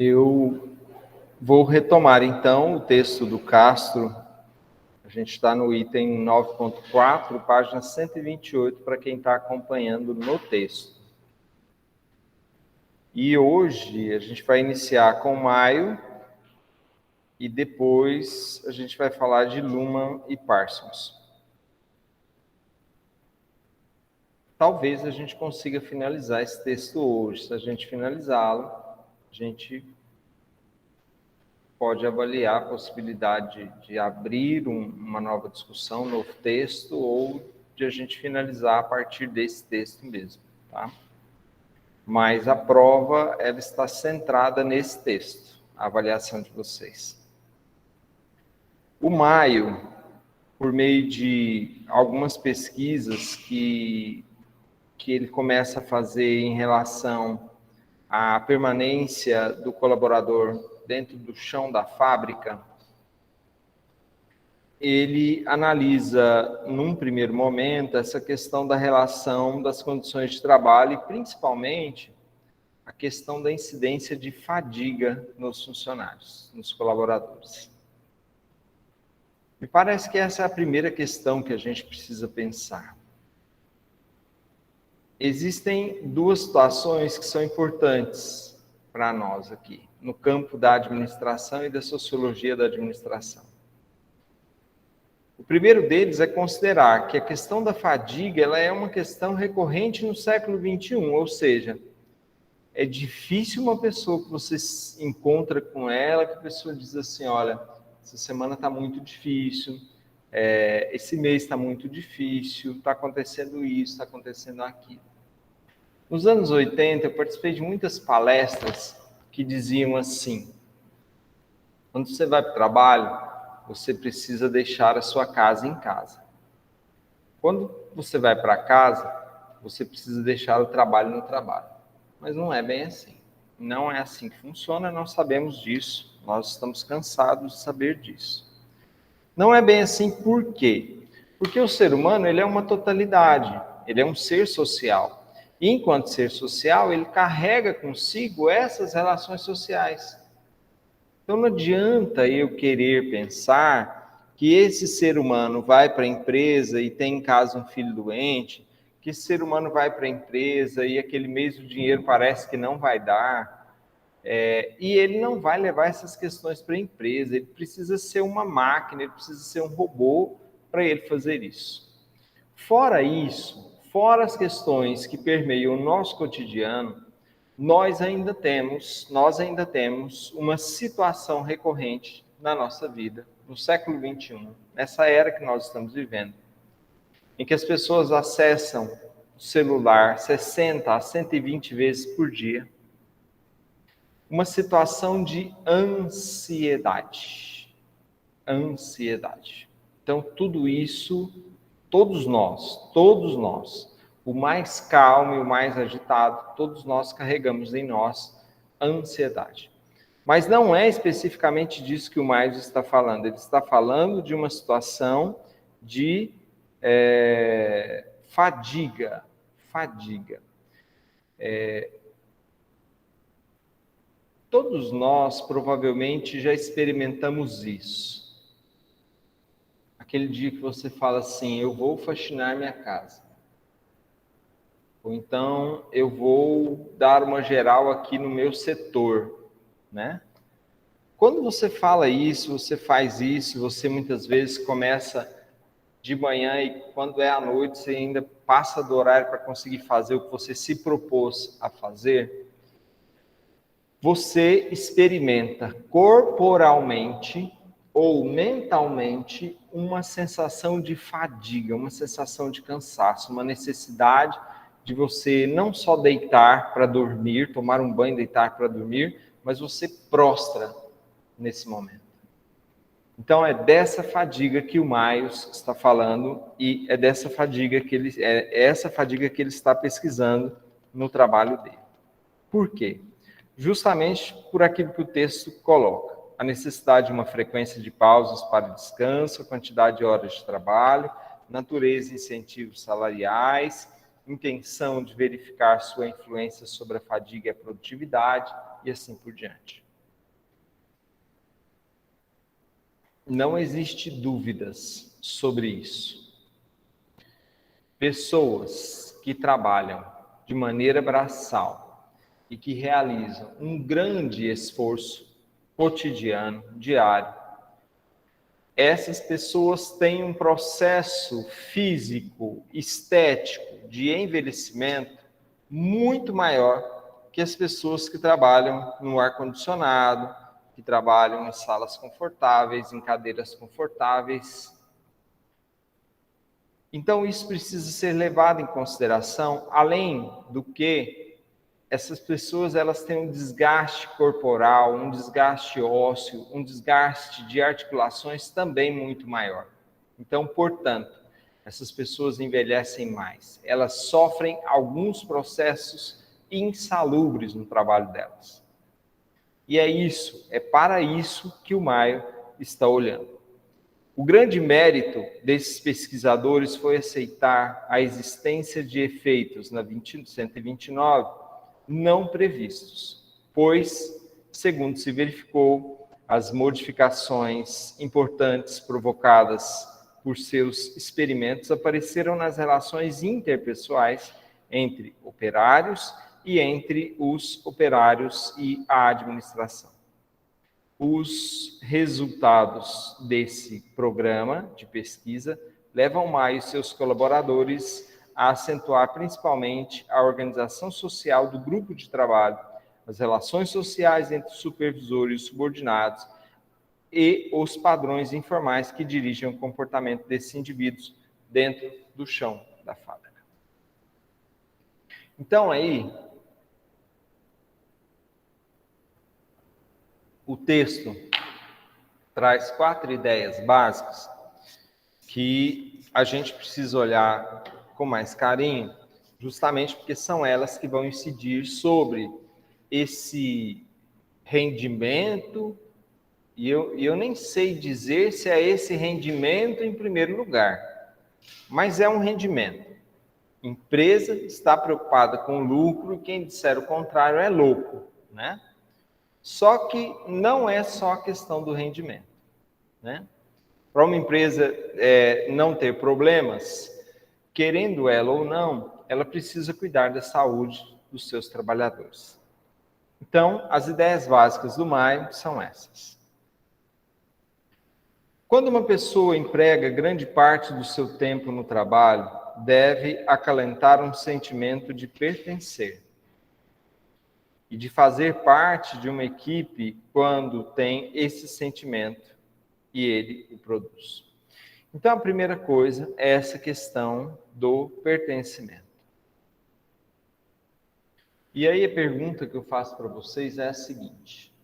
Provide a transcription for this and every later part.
Eu vou retomar, então, o texto do Castro. A gente está no item 9.4, página 128, para quem está acompanhando no texto. E hoje a gente vai iniciar com Maio e depois a gente vai falar de Luhmann e Parsons. Talvez a gente consiga finalizar esse texto hoje. Se a gente finalizá-lo, a gente pode avaliar a possibilidade de abrir uma nova discussão, um novo texto, ou de a gente finalizar a partir desse texto mesmo, tá? Mas a prova, ela está centrada nesse texto, a avaliação de vocês. O Maio, por meio de algumas pesquisas que ele começa a fazer em relação à permanência do colaborador dentro do chão da fábrica, ele analisa, num primeiro momento, essa questão da relação das condições de trabalho e, principalmente, a questão da incidência de fadiga nos funcionários, nos colaboradores. Me parece que essa é a primeira questão que a gente precisa pensar. Existem duas situações que são importantes para nós aqui, no campo da administração e da sociologia da administração. O primeiro deles é considerar que a questão da fadiga ela é uma questão recorrente no século XXI, ou seja, é difícil uma pessoa que você se encontra com ela, que a pessoa diz assim, olha, essa semana está muito difícil, esse mês está muito difícil, está acontecendo isso, está acontecendo aquilo. Nos anos 80, eu participei de muitas palestras que diziam assim, quando você vai para o trabalho, você precisa deixar a sua casa em casa. Quando você vai para casa, você precisa deixar o trabalho no trabalho. Mas não é bem assim. Não é assim que funciona, nós sabemos disso. Nós estamos cansados de saber disso. Não é bem assim por quê? Porque o ser humano ele é uma totalidade, ele é um ser social. E enquanto ser social, ele carrega consigo essas relações sociais. Então não adianta eu querer pensar que esse ser humano vai para a empresa e tem em casa um filho doente, que esse ser humano vai para a empresa e aquele mês o dinheiro parece que não vai dar, e ele não vai levar essas questões para a empresa, ele precisa ser uma máquina, ele precisa ser um robô para ele fazer isso. Fora isso, fora as questões que permeiam o nosso cotidiano, nós ainda temos uma situação recorrente na nossa vida, no século XXI, nessa era que nós estamos vivendo, em que as pessoas acessam o celular 60 a 120 vezes por dia, uma situação de ansiedade. Ansiedade. Então, tudo isso, todos nós, o mais calmo e o mais agitado, todos nós carregamos em nós ansiedade. Mas não é especificamente disso que o Maio está falando. Ele está falando de uma situação de fadiga. Todos nós provavelmente já experimentamos isso. Aquele dia que você fala assim, eu vou faxinar minha casa. Ou então, eu vou dar uma geral aqui no meu setor, né? Quando você fala isso, você faz isso, você muitas vezes começa de manhã e quando é à noite, você ainda passa do horário para conseguir fazer o que você se propôs a fazer, você experimenta corporalmente ou mentalmente uma sensação de fadiga, uma sensação de cansaço, uma necessidade de você não só deitar para dormir, tomar um banho e deitar para dormir, mas você prostra nesse momento. Então é dessa fadiga que o Maios está falando e é dessa fadiga que essa fadiga que ele está pesquisando no trabalho dele. Por quê? Justamente por aquilo que o texto coloca. A necessidade de uma frequência de pausas para descanso, a quantidade de horas de trabalho, natureza e incentivos salariais, intenção de verificar sua influência sobre a fadiga e a produtividade e assim por diante. não existe dúvidas sobre isso. Pessoas que trabalham de maneira braçal e que realizam um grande esforço cotidiano, diário, essas pessoas têm um processo físico, estético, de envelhecimento muito maior que as pessoas que trabalham no ar-condicionado, que trabalham em salas confortáveis, em cadeiras confortáveis. Então, isso precisa ser levado em consideração, além do que essas pessoas elas têm um desgaste corporal, um desgaste ósseo, um desgaste de articulações também muito maior. Então, portanto, essas pessoas envelhecem mais. Elas sofrem alguns processos insalubres no trabalho delas. E é para isso que o Maio está olhando. O grande mérito desses pesquisadores foi aceitar a existência de efeitos na 129 não previstos, pois, segundo se verificou, as modificações importantes provocadas por seus experimentos apareceram nas relações interpessoais entre operários e entre os operários e a administração. Os resultados desse programa de pesquisa levam Maio e seus colaboradores a acentuar principalmente a organização social do grupo de trabalho, as relações sociais entre supervisores e subordinados e os padrões informais que dirigem o comportamento desses indivíduos dentro do chão da fábrica. Então, aí, o texto traz 4 ideias básicas que a gente precisa olhar com mais carinho, justamente porque são elas que vão incidir sobre esse rendimento, e eu nem sei dizer se é esse rendimento em primeiro lugar, mas é um rendimento. Empresa está preocupada com lucro, e quem disser o contrário é louco, né? Só que não é só a questão do rendimento, né? Para uma empresa não ter problemas, querendo ela ou não, ela precisa cuidar da saúde dos seus trabalhadores. Então, as ideias básicas do Maio são essas. Quando uma pessoa emprega grande parte do seu tempo no trabalho, deve acalentar um sentimento de pertencer e de fazer parte de uma equipe quando tem esse sentimento e ele o produz. Então, a primeira coisa é essa questão do pertencimento. E aí a pergunta que eu faço para vocês é a seguinte: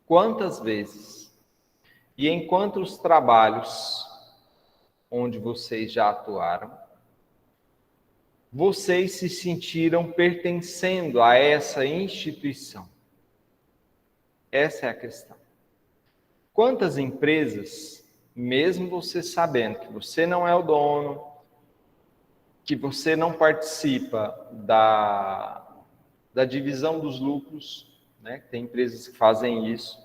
quantas vezes e em quantos trabalhos onde vocês já atuaram, vocês se sentiram pertencendo a essa instituição? Essa é a questão. Quantas empresas, mesmo você sabendo que você não é o dono, que você não participa da divisão dos lucros, né? Tem empresas que fazem isso.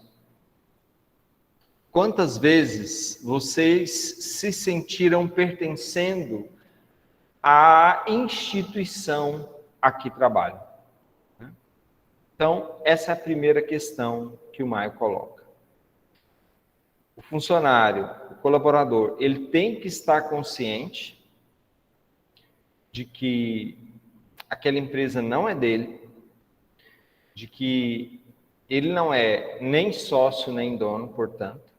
Quantas vezes vocês se sentiram pertencendo à instituição a que trabalham? Então, essa é a primeira questão que o Maio coloca. O funcionário, o colaborador, ele tem que estar consciente de que aquela empresa não é dele, de que ele não é nem sócio nem dono, portanto,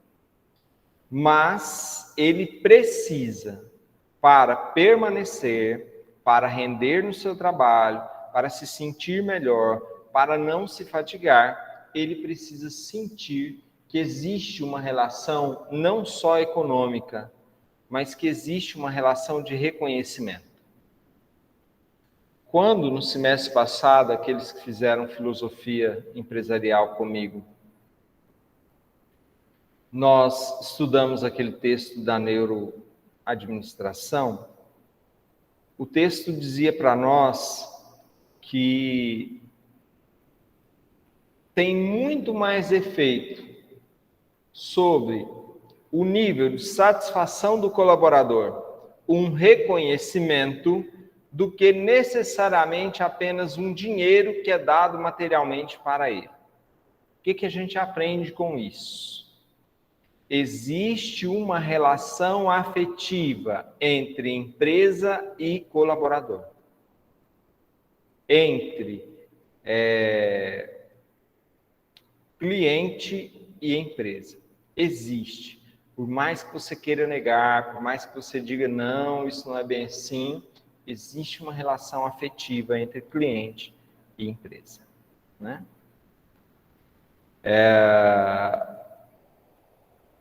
mas ele precisa, para permanecer, para render no seu trabalho, para se sentir melhor, para não se fatigar, ele precisa sentir que existe uma relação não só econômica, mas que existe uma relação de reconhecimento. Quando, no semestre passado, aqueles que fizeram filosofia empresarial comigo, nós estudamos aquele texto da neuroadministração, o texto dizia para nós que tem muito mais efeito sobre o nível de satisfação do colaborador, um reconhecimento, do que necessariamente apenas um dinheiro que é dado materialmente para ele. O que a gente aprende com isso? Existe uma relação afetiva entre empresa e colaborador. Entre cliente e empresa. Existe. Por mais que você queira negar, por mais que você diga não, isso não é bem assim, existe uma relação afetiva entre cliente e empresa, né?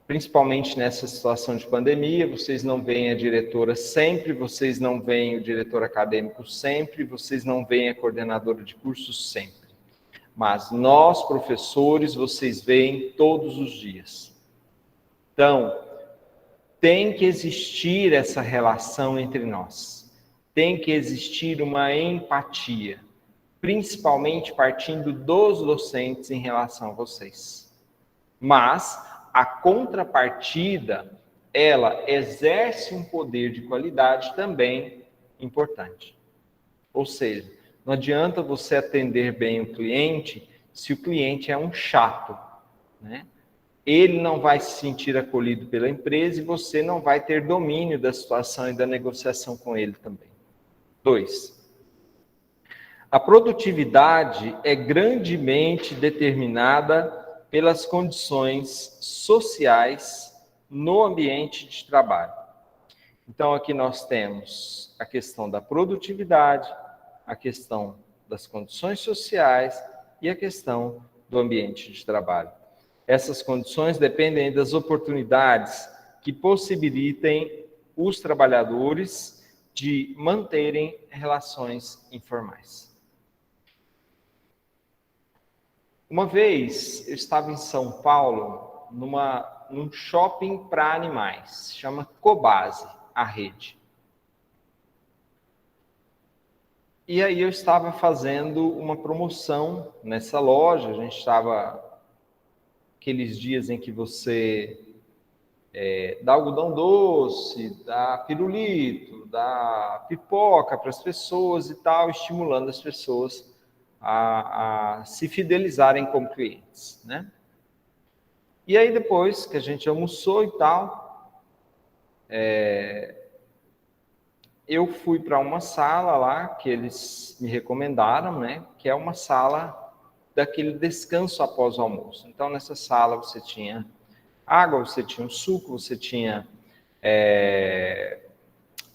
Principalmente nessa situação de pandemia, vocês não veem a diretora sempre, vocês não veem o diretor acadêmico sempre, vocês não veem a coordenadora de cursos sempre. Mas nós, professores, vocês veem todos os dias. Então, tem que existir essa relação entre nós. Tem que existir uma empatia, principalmente partindo dos docentes em relação a vocês. Mas a contrapartida, ela exerce um poder de qualidade também importante. Ou seja, não adianta você atender bem o cliente se o cliente é um chato, né? Ele não vai se sentir acolhido pela empresa e você não vai ter domínio da situação e da negociação com ele também. 2. A produtividade é grandemente determinada pelas condições sociais no ambiente de trabalho. Então, aqui nós temos a questão da produtividade, a questão das condições sociais e a questão do ambiente de trabalho. Essas condições dependem das oportunidades que possibilitem os trabalhadores de manterem relações informais. Uma vez eu estava em São Paulo, num shopping para animais, chama Cobase, a rede. E aí eu estava fazendo uma promoção nessa loja, a gente estava aqueles dias em que você dá algodão doce, dá pirulito, dá pipoca para as pessoas e tal, estimulando as pessoas a se fidelizarem como clientes, né? E aí depois que a gente almoçou e tal, eu fui para uma sala lá que eles me recomendaram, né? Que é uma sala daquele descanso após o almoço. Então nessa sala você tinha água, você tinha um suco, você tinha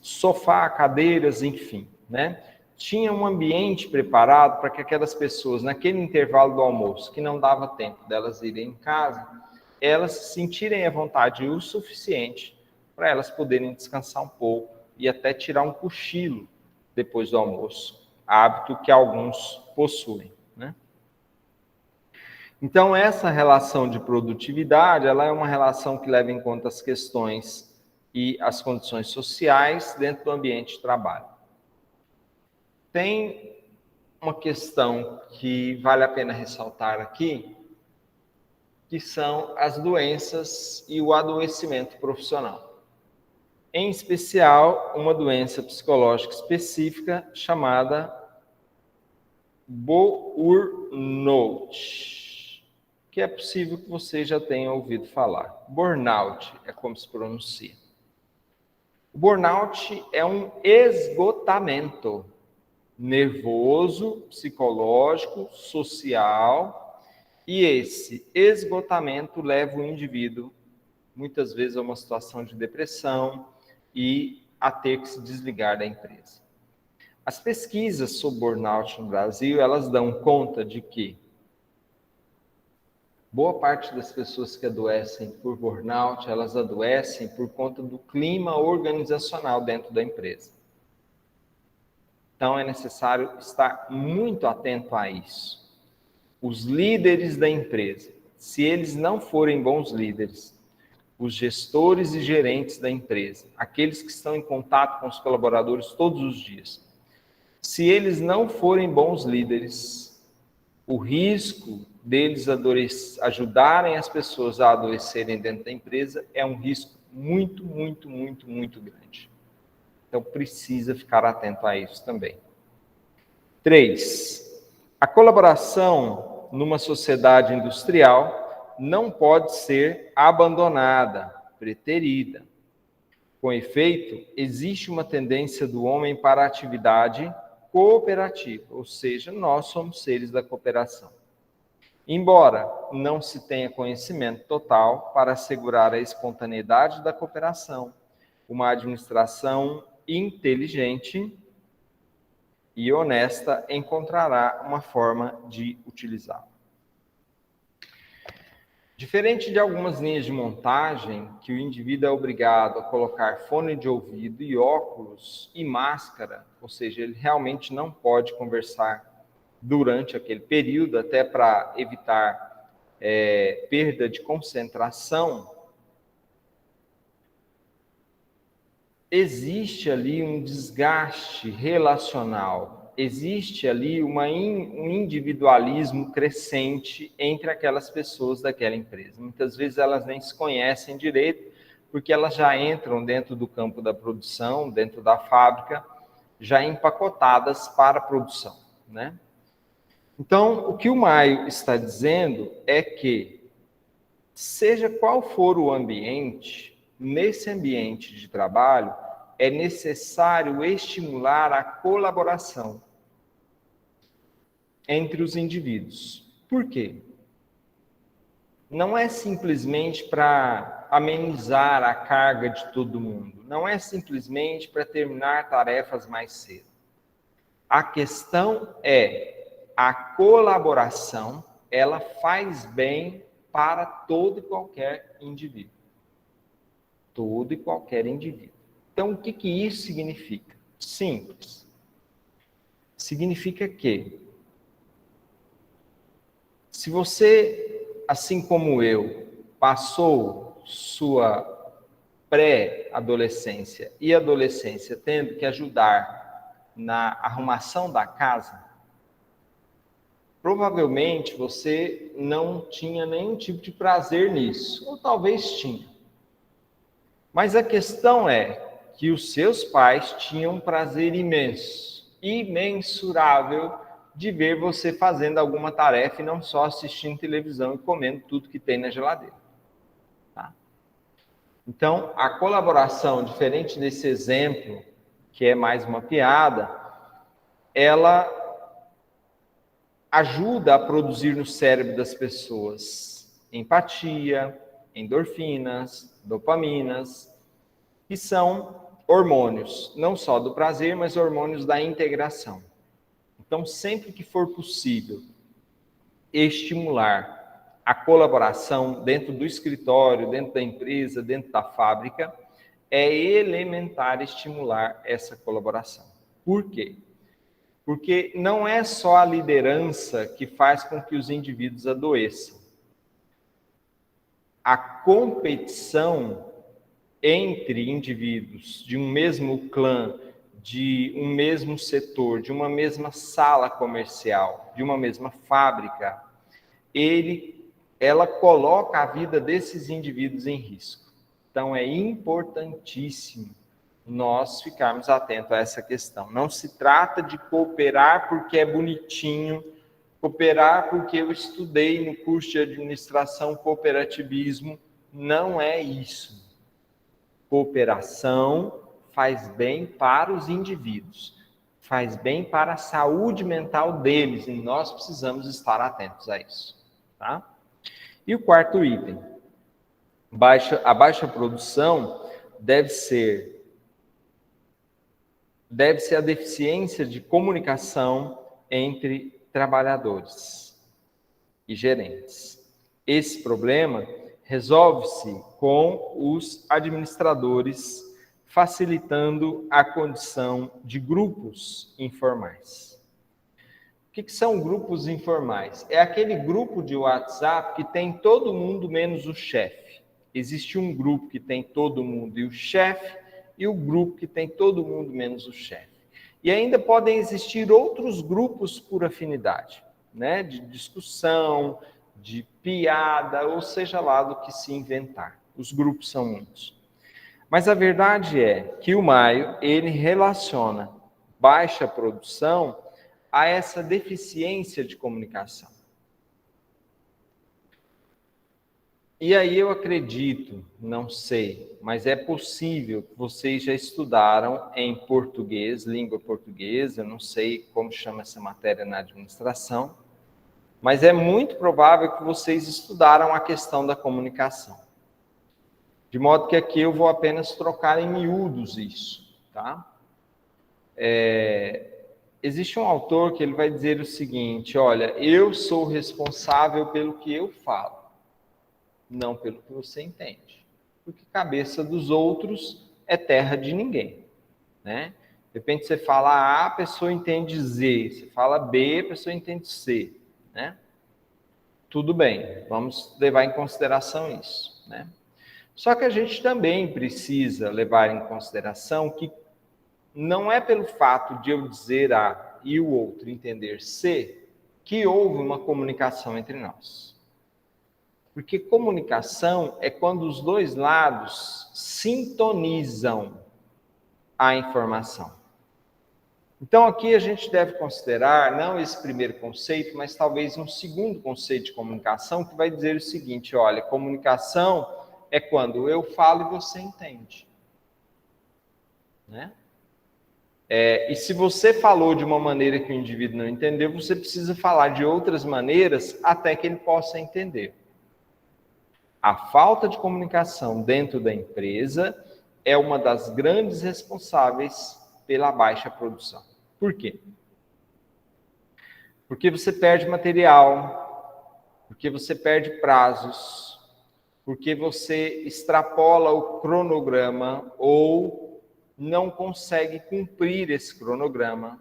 sofá, cadeiras, enfim, né? Tinha um ambiente preparado para que aquelas pessoas, naquele intervalo do almoço, que não dava tempo delas irem em casa, elas se sentirem à vontade o suficiente para elas poderem descansar um pouco e até tirar um cochilo depois do almoço, hábito que alguns possuem, né? Então, essa relação de produtividade, ela é uma relação que leva em conta as questões e as condições sociais dentro do ambiente de trabalho. Tem uma questão que vale a pena ressaltar aqui, que são as doenças e o adoecimento profissional. Em especial, uma doença psicológica específica chamada burnout, que é possível que você já tenha ouvido falar. Burnout é como se pronuncia. O burnout é um esgotamento nervoso, psicológico, social, e esse esgotamento leva o indivíduo, muitas vezes, a uma situação de depressão e a ter que se desligar da empresa. As pesquisas sobre burnout no Brasil, elas dão conta de que boa parte das pessoas que adoecem por burnout, elas adoecem por conta do clima organizacional dentro da empresa. Então, é necessário estar muito atento a isso. Os líderes da empresa, se eles não forem bons líderes, os gestores e gerentes da empresa, aqueles que estão em contato com os colaboradores todos os dias, se eles não forem bons líderes, o risco deles ajudarem as pessoas a adoecerem dentro da empresa é um risco muito, muito, muito, muito grande. Então, precisa ficar atento a isso também. 3. A colaboração numa sociedade industrial não pode ser abandonada, preterida. Com efeito, existe uma tendência do homem para a atividade cooperativa, ou seja, nós somos seres da cooperação. Embora não se tenha conhecimento total para assegurar a espontaneidade da cooperação, uma administração inteligente e honesta encontrará uma forma de utilizá-la. Diferente de algumas linhas de montagem, que o indivíduo é obrigado a colocar fone de ouvido e óculos e máscara, ou seja, ele realmente não pode conversar durante aquele período, até para evitar perda de concentração, existe ali um desgaste relacional, existe ali um individualismo crescente entre aquelas pessoas daquela empresa. Muitas vezes elas nem se conhecem direito, porque elas já entram dentro do campo da produção, dentro da fábrica, já empacotadas para a produção, né? Então, o que o Maio está dizendo é que, seja qual for o ambiente, nesse ambiente de trabalho, é necessário estimular a colaboração entre os indivíduos. Por quê? Não é simplesmente para amenizar a carga de todo mundo, não é simplesmente para terminar tarefas mais cedo. A questão é, a colaboração, ela faz bem para todo e qualquer indivíduo. Todo e qualquer indivíduo. Então, o que isso significa? Simples. Significa que, se você, assim como eu, passou sua pré-adolescência e adolescência tendo que ajudar na arrumação da casa, provavelmente você não tinha nenhum tipo de prazer nisso, ou talvez tinha. Mas a questão é que os seus pais tinham um prazer imenso, imensurável, de ver você fazendo alguma tarefa e não só assistindo televisão e comendo tudo que tem na geladeira. Tá? Então, a colaboração, diferente desse exemplo, que é mais uma piada, ela ajuda a produzir no cérebro das pessoas empatia, endorfinas, dopaminas, que são hormônios, não só do prazer, mas hormônios da integração. Então, sempre que for possível estimular a colaboração dentro do escritório, dentro da empresa, dentro da fábrica, é elementar estimular essa colaboração. Por quê? Porque não é só a liderança que faz com que os indivíduos adoeçam. A competição entre indivíduos de um mesmo clã, de um mesmo setor, de uma mesma sala comercial, de uma mesma fábrica, ela coloca a vida desses indivíduos em risco. Então, é importantíssimo nós ficarmos atentos a essa questão. Não se trata de cooperar porque é bonitinho, cooperar porque eu estudei no curso de administração cooperativismo. Não é isso. Cooperação faz bem para os indivíduos, faz bem para a saúde mental deles, e nós precisamos estar atentos a isso. Tá? E o quarto item, a baixa produção deve ser a deficiência de comunicação entre trabalhadores e gerentes. Esse problema resolve-se com os administradores facilitando a condição de grupos informais. O que são grupos informais? É aquele grupo de WhatsApp que tem todo mundo menos o chefe. Existe um grupo que tem todo mundo e o chefe, e o grupo que tem todo mundo menos o chefe. E ainda podem existir outros grupos por afinidade, né? De discussão, de piada, ou seja lá do que se inventar. Os grupos são muitos. Mas a verdade é que o Maio, ele relaciona baixa produção a essa deficiência de comunicação. E aí eu acredito, não sei, mas é possível que vocês já estudaram em português, língua portuguesa, eu não sei como chama essa matéria na administração, mas é muito provável que vocês estudaram a questão da comunicação. De modo que aqui eu vou apenas trocar em miúdos isso, tá? Existe um autor que ele vai dizer o seguinte, olha, eu sou responsável pelo que eu falo, não pelo que você entende. Porque cabeça dos outros é terra de ninguém, né? De repente você fala A, a pessoa entende Z, você fala B, a pessoa entende C, né? Tudo bem, vamos levar em consideração isso, né? Só que a gente também precisa levar em consideração que não é pelo fato de eu dizer A e o outro entender C que houve uma comunicação entre nós. Porque comunicação é quando os dois lados sintonizam a informação. Então aqui a gente deve considerar não esse primeiro conceito, mas talvez um segundo conceito de comunicação que vai dizer o seguinte, olha, comunicação é quando eu falo e você entende, né? E se você falou de uma maneira que o indivíduo não entendeu, você precisa falar de outras maneiras até que ele possa entender. A falta de comunicação dentro da empresa é uma das grandes responsáveis pela baixa produção. Por quê? Porque você perde material, porque você perde prazos, porque você extrapola o cronograma ou não consegue cumprir esse cronograma,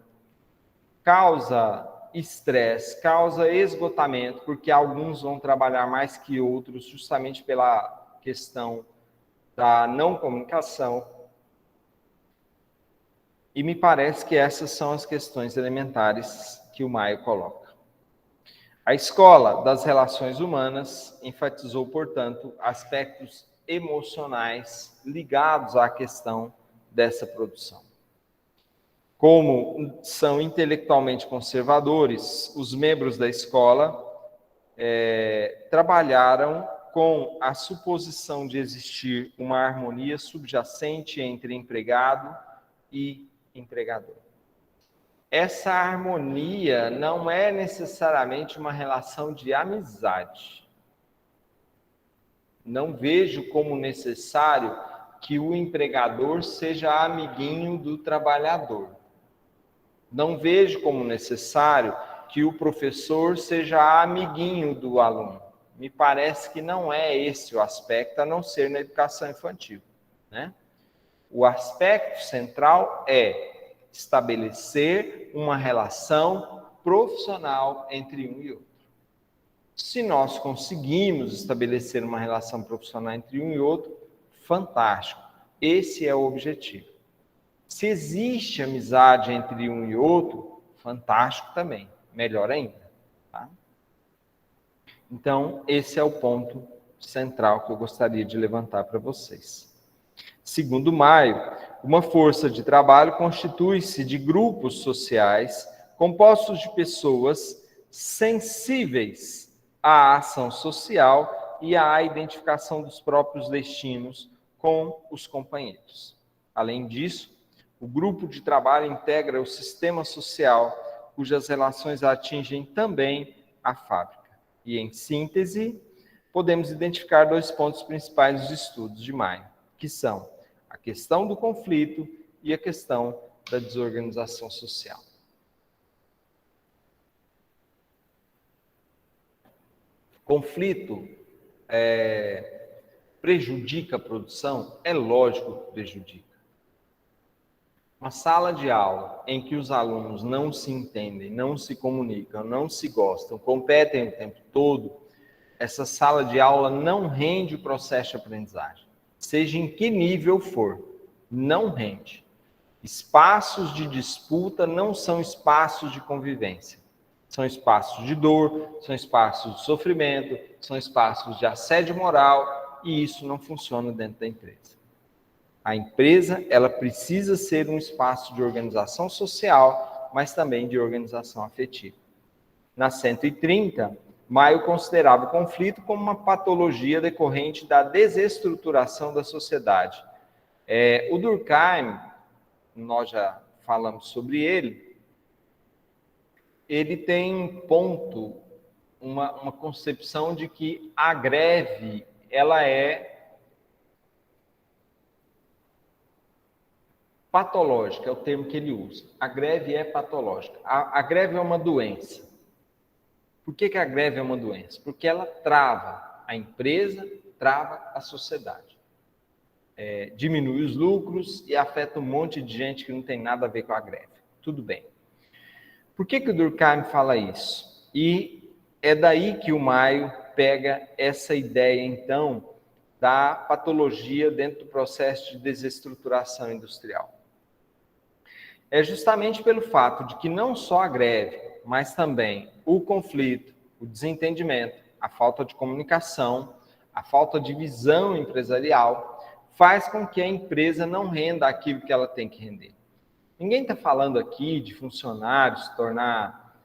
causa estresse, causa esgotamento, porque alguns vão trabalhar mais que outros, justamente pela questão da não comunicação. E me parece que essas são as questões elementares que o Maio coloca. A escola das relações humanas enfatizou, portanto, aspectos emocionais ligados à questão dessa produção. Como são intelectualmente conservadores, os membros da escola trabalharam com a suposição de existir uma harmonia subjacente entre empregado e empregador. Essa harmonia não é necessariamente uma relação de amizade. Não vejo como necessário que o empregador seja amiguinho do trabalhador. Não vejo como necessário que o professor seja amiguinho do aluno. Me parece que não é esse o aspecto, a não ser na educação infantil, né? O aspecto central é estabelecer uma relação profissional entre um e outro. Se nós conseguimos estabelecer uma relação profissional entre um e outro, fantástico. Esse é o objetivo. Se existe amizade entre um e outro, fantástico também. Melhor ainda. Tá? Então, esse é o ponto central que eu gostaria de levantar para vocês. Segundo Maio, uma força de trabalho constitui-se de grupos sociais compostos de pessoas sensíveis à ação social e à identificação dos próprios destinos com os companheiros. Além disso, o grupo de trabalho integra o sistema social, cujas relações atingem também a fábrica. E, em síntese, podemos identificar dois pontos principais dos estudos de Maio, que são a questão do conflito e a questão da desorganização social. Conflito prejudica a produção? É lógico que prejudica. Uma sala de aula em que os alunos não se entendem, não se comunicam, não se gostam, competem o tempo todo, essa sala de aula não rende o processo de aprendizagem. Seja em que nível for, não rende. Espaços de disputa não são espaços de convivência. São espaços de dor, são espaços de sofrimento, são espaços de assédio moral, e isso não funciona dentro da empresa. A empresa, ela precisa ser um espaço de organização social, mas também de organização afetiva. Na 130, Maio considerava o conflito como uma patologia decorrente da desestruturação da sociedade. O Durkheim, nós já falamos sobre ele tem um ponto, uma concepção de que a greve, ela é patológica, é o termo que ele usa. A greve é patológica. A greve é uma doença. Por que a greve é uma doença? Porque ela trava a empresa, trava a sociedade. Diminui os lucros e afeta um monte de gente que não tem nada a ver com a greve. Tudo bem. Por que o Durkheim fala isso? E é daí que o Maio pega essa ideia, então, da patologia dentro do processo de desestruturação industrial. É justamente pelo fato de que não só a greve, mas também o conflito, o desentendimento, a falta de comunicação, a falta de visão empresarial, faz com que a empresa não renda aquilo que ela tem que render. Ninguém está falando aqui de funcionários se tornar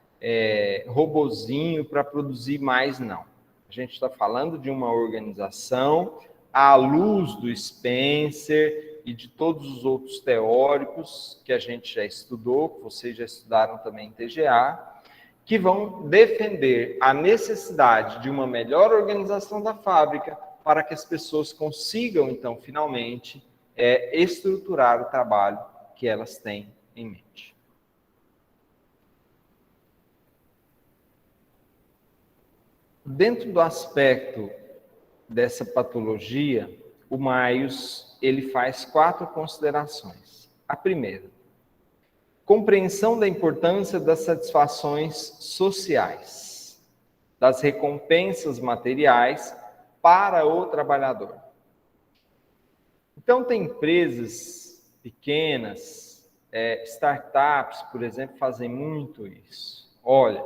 robozinho para produzir mais, não. A gente está falando de uma organização à luz do Spencer e de todos os outros teóricos que a gente já estudou, que vocês já estudaram também em TGA, que vão defender a necessidade de uma melhor organização da fábrica para que as pessoas consigam, então, finalmente, estruturar o trabalho que elas têm em mente. Dentro do aspecto dessa patologia, o Maius, ele faz 4 considerações. A primeira, compreensão da importância das satisfações sociais, das recompensas materiais para o trabalhador. Então, tem empresas pequenas, startups, por exemplo, fazem muito isso. Olha,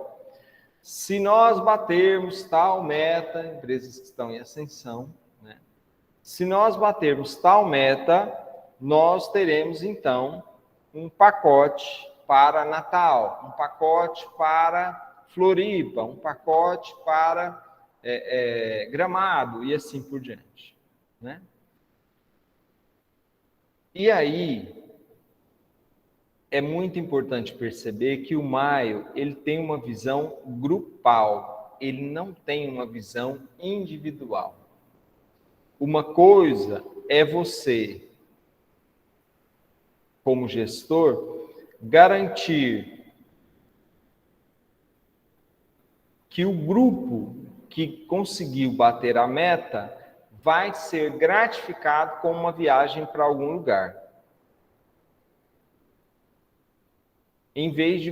se nós batermos tal meta, empresas que estão em ascensão, né? Se nós batermos tal meta, nós teremos, então, um pacote para Natal, um pacote para Floripa, um pacote para Gramado, e assim por diante, né? E aí, é muito importante perceber que o Maio, ele tem uma visão grupal, ele não tem uma visão individual. Uma coisa é você, como gestor, garantir que o grupo que conseguiu bater a meta vai ser gratificado com uma viagem para algum lugar. Em vez de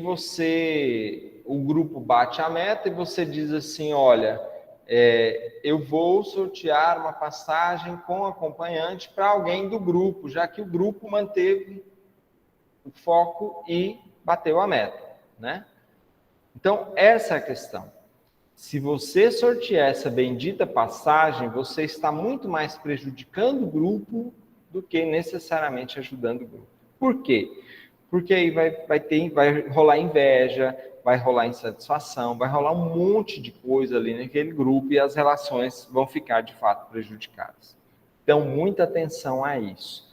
o grupo bate a meta e você diz assim, olha, eu vou sortear uma passagem com acompanhante para alguém do grupo, já que o grupo manteve o foco e bateu a meta, né? Então, essa é a questão. Se você sortear essa bendita passagem, você está muito mais prejudicando o grupo do que necessariamente ajudando o grupo. Por quê? Porque aí vai rolar inveja, vai rolar insatisfação, vai rolar um monte de coisa ali naquele grupo e as relações vão ficar, de fato, prejudicadas. Então, muita atenção a isso.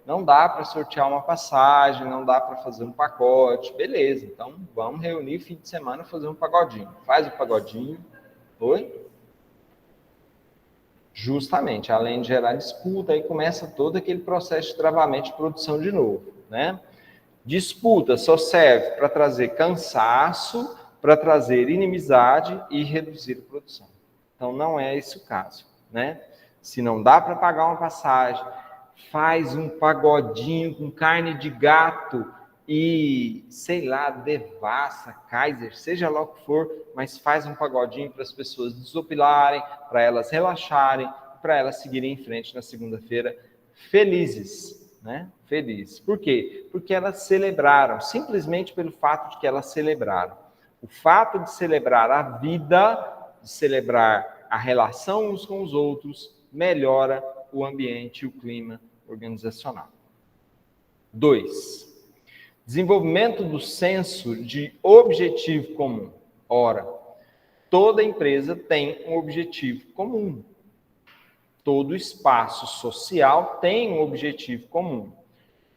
Não dá para sortear uma passagem, não dá para fazer um pacote, beleza, então vamos reunir fim de semana e fazer um pagodinho. Faz o pagodinho, justamente, além de gerar disputa, aí começa todo aquele processo de travamento de produção de novo, né? Disputa só serve para trazer cansaço, para trazer inimizade e reduzir a produção. Então, não é esse o caso, né? Se não dá para pagar uma passagem, faz um pagodinho com carne de gato e, sei lá, devassa, Kaiser, seja lá o que for, mas faz um pagodinho para as pessoas desopilarem, para elas relaxarem, para elas seguirem em frente na segunda-feira felizes, né? Felizes. Por quê? Porque elas celebraram, simplesmente pelo fato de que elas celebraram. O fato de celebrar a vida, de celebrar a relação uns com os outros, melhora o ambiente e o clima organizacional. 2. Desenvolvimento do senso de objetivo comum. Ora, toda empresa tem um objetivo comum. Todo espaço social tem um objetivo comum.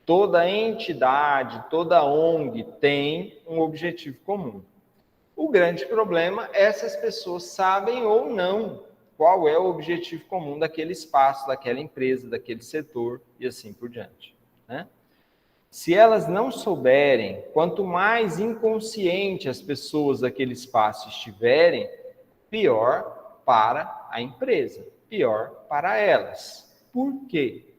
Toda entidade, toda ONG tem um objetivo comum. O grande problema é se as pessoas sabem ou não qual é o objetivo comum daquele espaço, daquela empresa, daquele setor e assim por diante, né? Se elas não souberem, quanto mais inconsciente as pessoas daquele espaço estiverem, pior para a empresa, pior para elas. Por quê?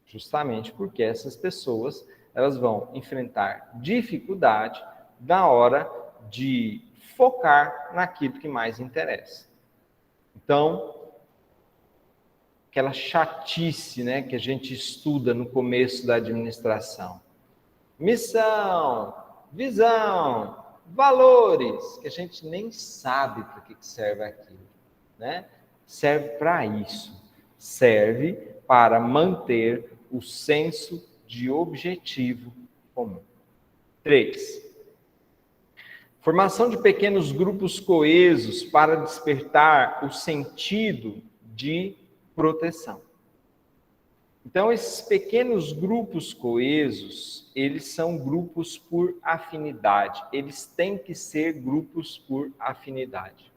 Justamente porque essas pessoas elas vão enfrentar dificuldade na hora de focar naquilo que mais interessa. Então, aquela chatice, né, que a gente estuda no começo da administração. Missão, visão, valores, que a gente nem sabe para que serve aquilo, né? Serve para isso. Serve para manter o senso de objetivo comum. 3. Formação de pequenos grupos coesos para despertar o sentido de proteção. Então, esses pequenos grupos coesos, eles são grupos por afinidade. Eles têm que ser grupos por afinidade.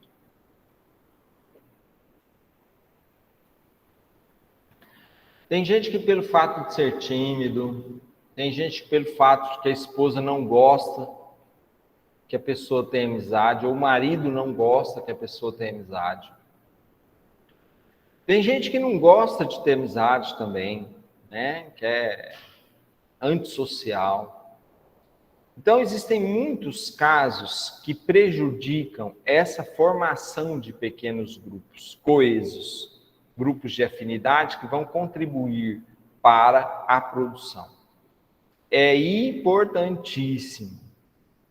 Tem gente que pelo fato de ser tímido, tem gente que pelo fato de que a esposa não gosta que a pessoa tenha amizade, ou o marido não gosta que a pessoa tenha amizade. Tem gente que não gosta de ter amizade também, né? Que é antissocial. Então, existem muitos casos que prejudicam essa formação de pequenos grupos coesos, grupos de afinidade que vão contribuir para a produção. É importantíssimo,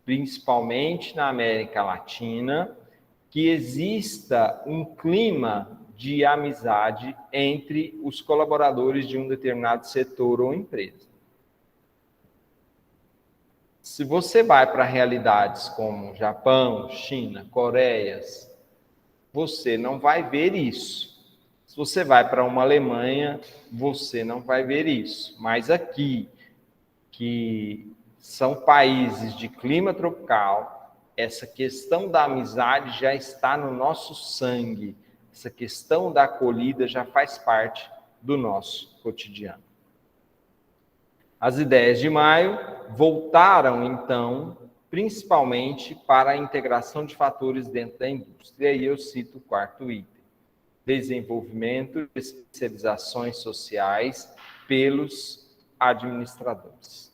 principalmente na América Latina, que exista um clima de amizade entre os colaboradores de um determinado setor ou empresa. Se você vai para realidades como Japão, China, Coreias, você não vai ver isso. Se você vai para uma Alemanha, você não vai ver isso. Mas aqui, que são países de clima tropical, essa questão da amizade já está no nosso sangue. Essa questão da acolhida já faz parte do nosso cotidiano. As ideias de maio voltaram, então, principalmente para a integração de fatores dentro da indústria. E aí eu cito o quarto item: desenvolvimento de especializações sociais pelos administradores.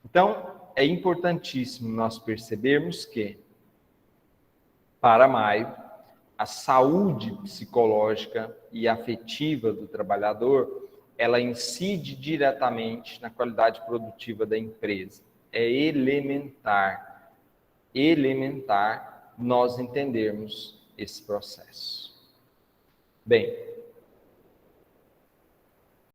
Então, é importantíssimo nós percebermos que, para maio, a saúde psicológica e afetiva do trabalhador, ela incide diretamente na qualidade produtiva da empresa. É elementar nós entendermos esse processo. Bem,